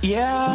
Yeah.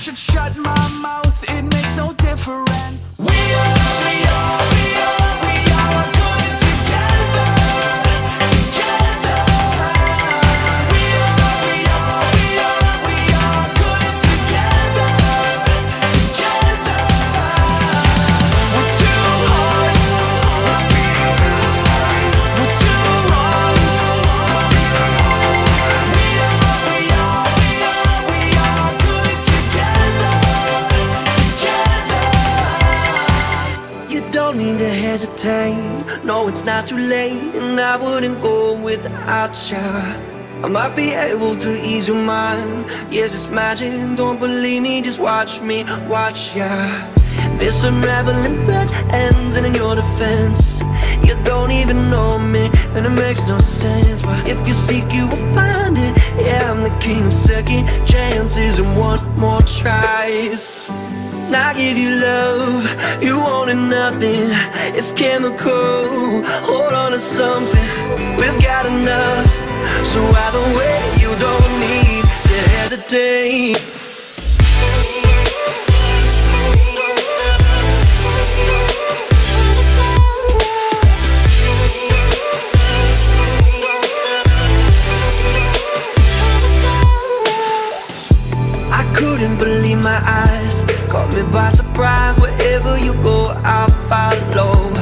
Should shut my mouth, it makes no difference. We are good together, together. We are good together, together. We're two hearts, we're two wrongs. We are good together. Don't need to hesitate, no, it's not too late, and I wouldn't go without you. I might be able to ease your mind. Yes, it's magic, don't believe me, just watch me, watch ya. This unraveling thread ends in your defense. You don't even know me, and it makes no sense, but if you seek, you will find it. Yeah, I'm the king of second chances and one more tries. I give you love, you wanted nothing. It's chemical, hold on to something. We've got enough, so either way you don't need to hesitate. I couldn't believe my eyes, caught me by surprise. Wherever you go, I'll follow.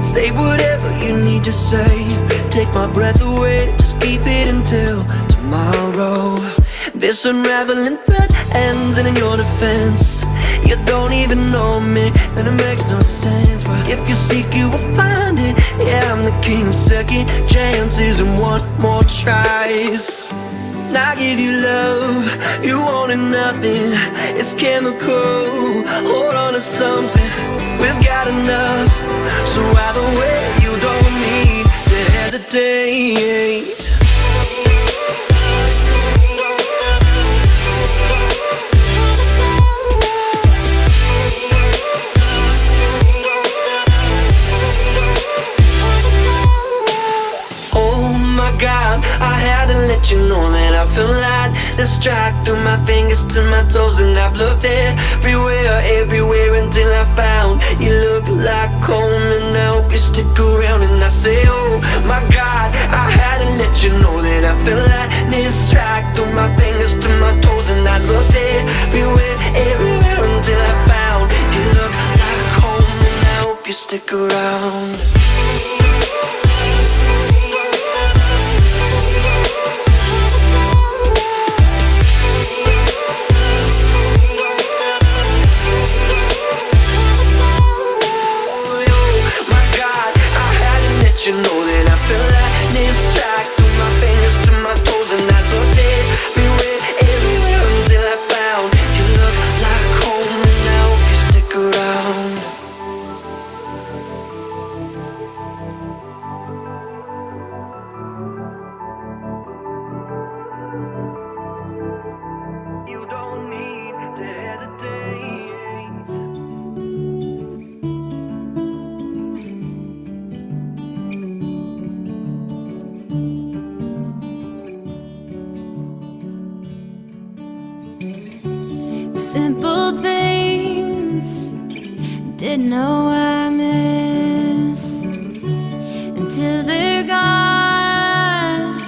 Say whatever you need to say, take my breath away, just keep it until tomorrow. This unraveling thread ends in your defense. You don't even know me, and it makes no sense, but if you seek, you will find it. Yeah, I'm the king of second chances and one more tries. I give you love, you wanted nothing. It's chemical, hold on to something. We've got enough, so either way you don't need to hesitate. God, I had to let you know that I feel light. Let's strike through my fingers to my toes, and I've looked everywhere, everywhere until I found you. Look like home, and I hope you stick around. And I say, oh my God, I had to let you know that I feel light. Let's strike through my fingers to my toes, and I looked everywhere, everywhere until I found you. Look like home, and I hope you stick around. You know that I feel like this strike through my fingers to my toes, and I looked everywhere, everywhere until I found you. Look like home, and I hope you stick around. You don't need to hesitate. Simple things didn't know I miss until they're gone,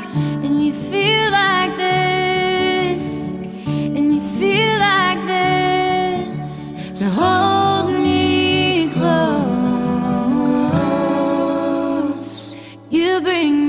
and you feel like this, and you feel like this. So hold me close. You bring